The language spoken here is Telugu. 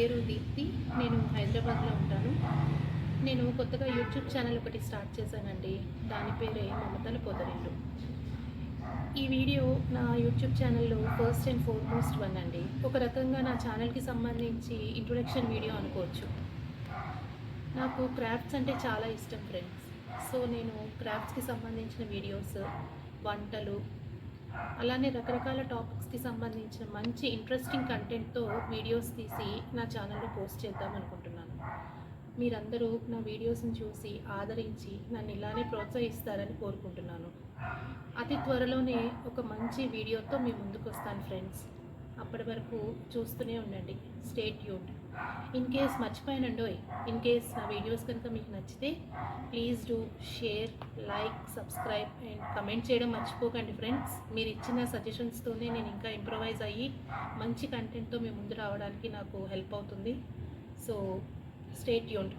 పేరు దీప్తి. నేను హైదరాబాద్లో ఉంటాను. నేను కొత్తగా యూట్యూబ్ ఛానల్ ఒకటి స్టార్ట్ చేశానండి. దాని పేరే మమతల పొదరిల్లు. ఈ వీడియో నా యూట్యూబ్ ఛానల్లో ఫస్ట్ అండ్ ఫార్మోస్ట్ వన్ అండి. ఒక రకంగా నా ఛానల్కి సంబంధించి ఇంట్రొడక్షన్ వీడియో అనుకోవచ్చు. నాకు క్రాఫ్ట్స్ అంటే చాలా ఇష్టం ఫ్రెండ్స్. సో నేను క్రాఫ్ట్స్కి సంబంధించిన వీడియోస్, వంటలు, అలానే రకరకాల టాపిక్స్కి సంబంధించిన మంచి ఇంట్రెస్టింగ్ కంటెంట్తో వీడియోస్ తీసి నా ఛానల్లో పోస్ట్ చేద్దాం అనుకుంటున్నాను. మీరందరూ నా వీడియోస్ని చూసి ఆదరించి నన్ను ఇలానే ప్రోత్సహిస్తారని కోరుకుంటున్నాను. అతి త్వరలోనే ఒక మంచి వీడియోతో మీ ముందుకు వస్తాను ఫ్రెండ్స్. అప్పటి వరకు చూస్తూనే ఉండండి. Stay tuned. ఇన్ కేస్ మర్చిపోయానండోయ్, ఇన్ కేస్ నా వీడియోస్ కనుక మీకు నచ్చితే please do share, like, subscribe and comment చేయడం మర్చిపోకండి ఫ్రెండ్స్. మీరు ఇచ్చిన సజెషన్స్తోనే నేను ఇంకా ఇంప్రొవైజ్ అయ్యి మంచి కంటెంట్తో మీ ముందు రావడానికి నాకు హెల్ప్ అవుతుంది. So stay tuned.